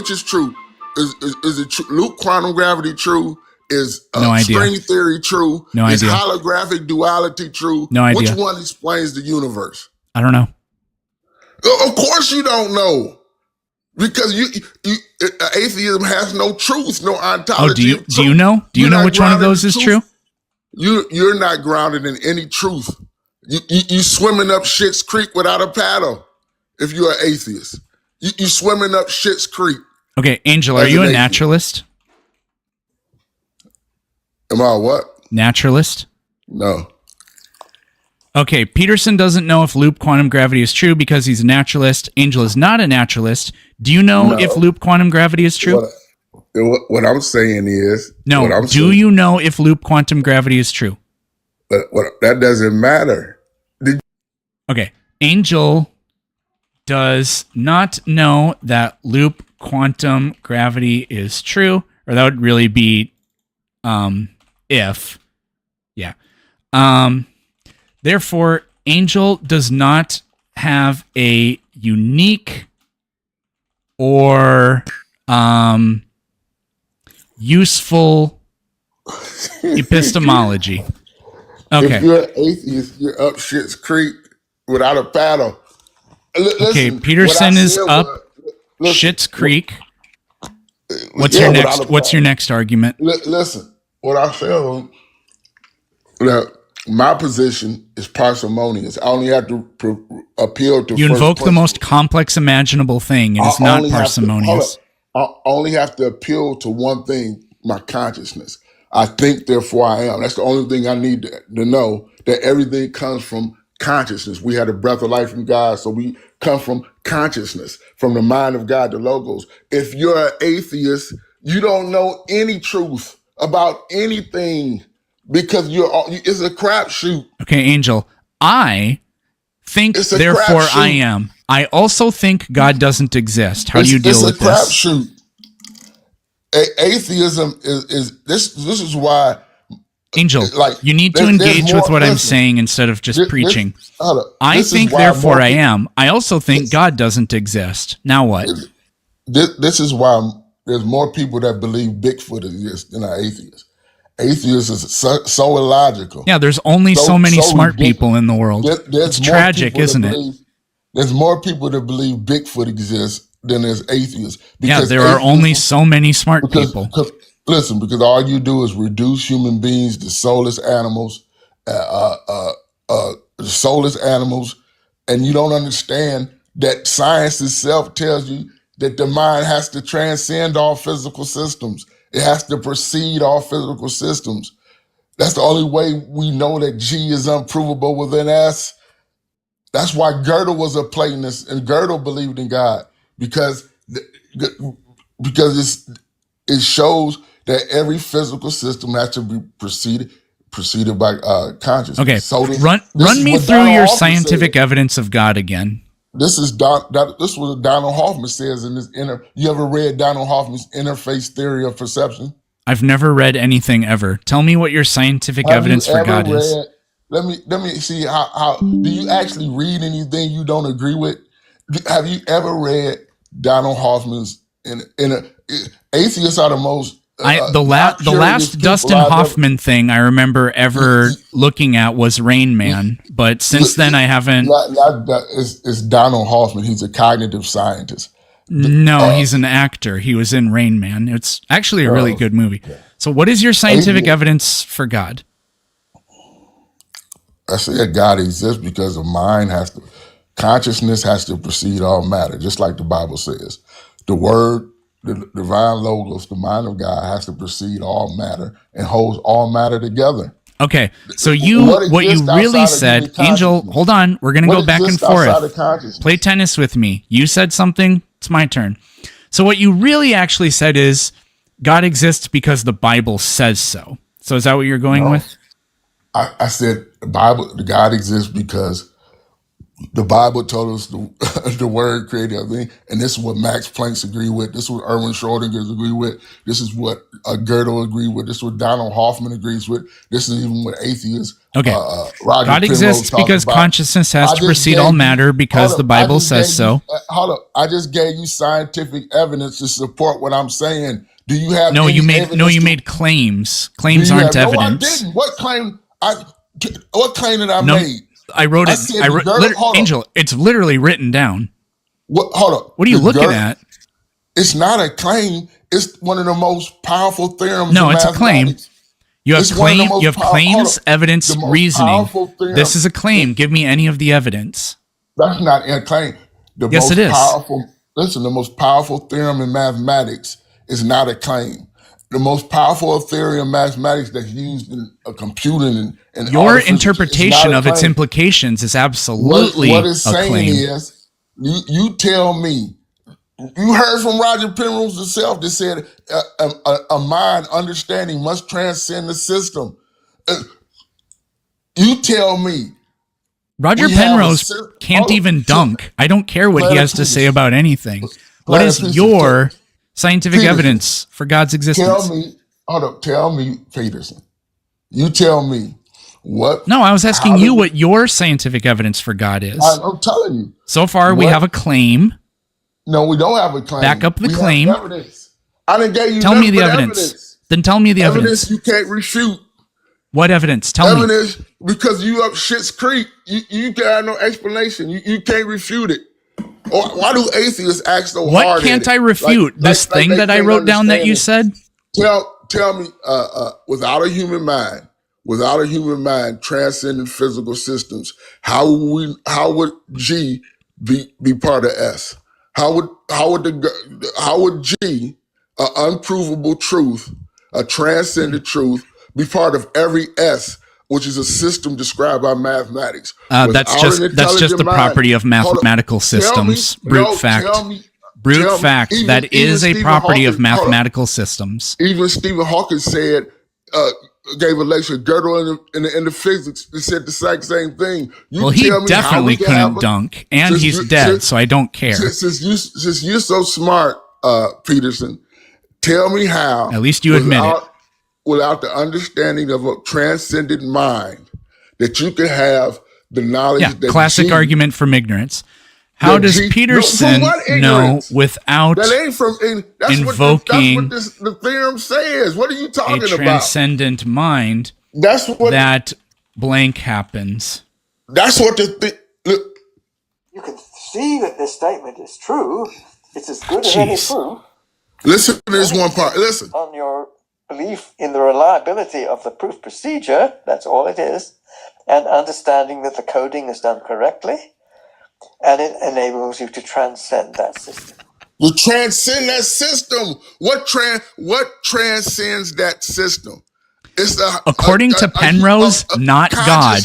which is true? Is it true? Loop quantum gravity true? Is no idea. String theory true? No is idea. Holographic duality true? No idea. Which one explains the universe? I don't know. Of course you don't know. Because atheism has no truth, no ontology. Oh, do you know? Do you know which one of those is true? You're not grounded in any truth. You swimming up Schitt's Creek without a paddle. If you're an atheist, you swimming up Schitt's Creek. Okay, Angel, are you a naturalist? Am I a what? Naturalist? No. Okay, Peterson doesn't know if loop quantum gravity is true because he's a naturalist. Angel is not a naturalist. Do you know if loop quantum gravity is true? What I'm saying is... you know if loop quantum gravity is true? But that doesn't matter. Okay, Angel does not know that loop quantum gravity is true, or that would really be if. Yeah. Therefore, Angel does not have a unique or useful epistemology. Okay. If you're an atheist, you're up Schitt's Creek without a paddle. Okay, Peterson is up Schitt's Creek. What's your next argument? Listen, what I feel that my position is parsimonious. I only have to appeal to. You invoke the most complex imaginable thing. It is not parsimonious. I only have to appeal to one thing: my consciousness. I think, therefore I am. That's the only thing I need to know. That everything comes from consciousness. We had a breath of life from God, so we come from consciousness, from the mind of God, the logos. If you're an atheist, you don't know any truth about anything because it's a crapshoot. Okay, Angel, I think, therefore I am. I also think God doesn't exist. How do you deal with this? It's a crapshoot. Atheism is this is why... Angel, you need to engage with what I'm saying instead of just preaching. I think, therefore I am. I also think God doesn't exist. Now what? This is why there's more people that believe Bigfoot exists than are atheists. Atheists is so illogical. Yeah, there's only so many smart people in the world. It's tragic, isn't it? There's more people that believe Bigfoot exists than there's atheists. Yeah, there are only so many smart people. Listen, because all you do is reduce human beings to soulless animals, and you don't understand that science itself tells you that the mind has to transcend all physical systems. It has to precede all physical systems. That's the only way we know that G is unprovable within us. That's why Gödel was a Platonist, and Gödel believed in God because it shows that every physical system has to be preceded by consciousness. Okay, so run me through your scientific evidence of God again. This is what Donald Hoffman says in his You ever read Donald Hoffman's interface theory of perception? I've never read anything ever. Tell me what your scientific evidence for God is. Let me see how do you actually read anything you don't agree with? Have you ever read Donald Hoffman's atheists are the most the last Dustin Hoffman thing I remember ever looking at was Rain Man, but since then I haven't. It's Donald Hoffman. He's a cognitive scientist. No, he's an actor. He was in Rain Man. It's actually a really good movie. So what is your scientific evidence for God? I said God exists because consciousness has to precede all matter, just like the Bible says. The word, the divine logos, the mind of God has to precede all matter and holds all matter together. Okay, so what you really said, Angel, hold on, we're going to go back and forth. Play tennis with me. You said something, it's my turn. So what you really actually said is God exists because the Bible says so. So is that what you're going with? I said God exists because The Bible told us the word created everything, and this is what Max Planck's agree with. This is what Erwin Schrödinger's agree with. This is what Gödel agree with. This is what Donald Hoffman agrees with. This is even what atheists. Okay. Roger God exists because consciousness has to precede all matter because the Bible says so. Hold up! I just gave you scientific evidence to support what I'm saying. Do you have? No, you made claims. Claims aren't evidence. No, I didn't. What claim? What claim did I make? I wrote it. Angel, it's literally written down. Hold up. What are you looking at? It's not a claim. It's one of the most powerful theorems. No, it's a claim. You have claims, evidence, reasoning. This is a claim. Give me any of the evidence. That's not a claim. Yes, it is. The most powerful theorem in mathematics is not a claim. The most powerful theory of mathematics that's used in a computing and your interpretation of its implications is absolutely what it's a saying claim. Is you tell me. You heard from Roger Penrose himself that said a mind understanding must transcend the system. You tell me. Roger Penrose can't even dunk. I don't care what he has to say about anything. What is your scientific evidence for God's existence? Tell me, Peterson. You tell me what. No, I was asking you what your scientific evidence for God is. I'm telling you. So far, we have a claim. No, we don't have a claim. Back up the claim. Have evidence. I didn't give you. Tell me the evidence. Then tell me the evidence. You can't refute. What evidence? Tell me. Evidence because you up Schitt's Creek. You got no explanation. You can't refute it. Why do atheists act so hard? What can't I refute? This thing that I wrote down that you said? Tell me, without a human mind transcending physical systems, how would G be part of S? How would G, an unprovable truth, a transcendent truth, be part of every S, which is a system described by mathematics? That's just the property of mathematical systems. Brute fact. That is a property of mathematical systems. Even Stephen Hawking said, gave a lecture, Gödel in the physics, that said the exact same thing. He definitely couldn't dunk, and he's dead, so I don't care. Since you're so smart, Peterson, tell me how. At least you admit it. Without the understanding of a transcendent mind, that you could have the knowledge. Yeah, classic argument from ignorance. How does Peterson know without invoking that's what the theorem says? What are you talking about? A transcendent mind. That's what that blank happens. That's what look. You can see that this statement is true. It's as good as any proof. Listen to this one part. Listen. On your belief in the reliability of the proof procedure, that's all it is, and understanding that the coding is done correctly. And it enables you to transcend that system. You transcend that system. What transcends that system? It's according to Penrose, not God.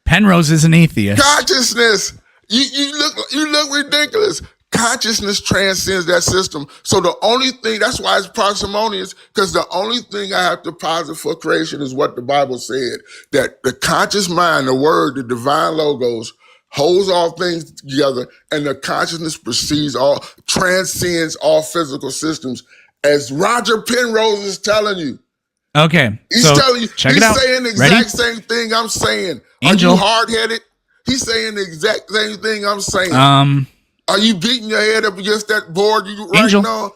Penrose is an atheist. Consciousness. You look ridiculous. Consciousness transcends that system. So the only thing, that's why it's parsimonious, because the only thing I have to posit for creation is what the Bible said, that the conscious mind, the word, the divine logos, holds all things together, and the consciousness transcends all physical systems, as Roger Penrose is telling you. Okay, he's telling you. Check he's it out. Saying the exact same thing I'm saying. Angel. Are you hard-headed? He's saying the exact same thing I'm saying. Are you beating your head up against that board now?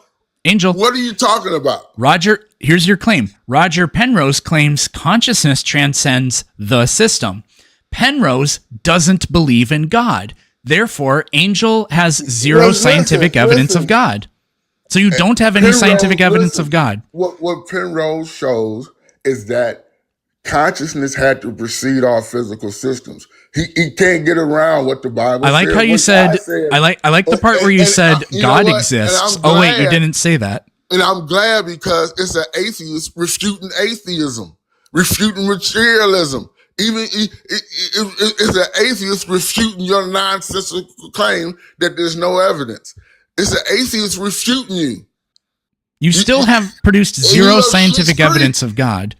Angel. What are you talking about? Roger, here's your claim. Roger Penrose claims consciousness transcends the system. Penrose doesn't believe in God. Therefore, Angel has zero scientific evidence of God. So you don't have any scientific evidence of God. What Penrose shows is that consciousness had to precede all physical systems. He can't get around what the Bible says. I like how you said, I like the part where you said God exists. Oh, wait, you didn't say that. And I'm glad, because it's an atheist refuting atheism, refuting materialism. Even it's an atheist refuting your nonsensical claim that there's no evidence. It's an atheist refuting you. You still have produced zero scientific evidence of God.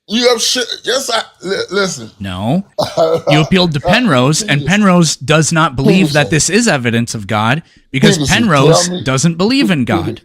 You have shit. Yes, listen. No. You appealed to Penrose, and Penrose does not believe that this is evidence of God because Penrose doesn't believe in God.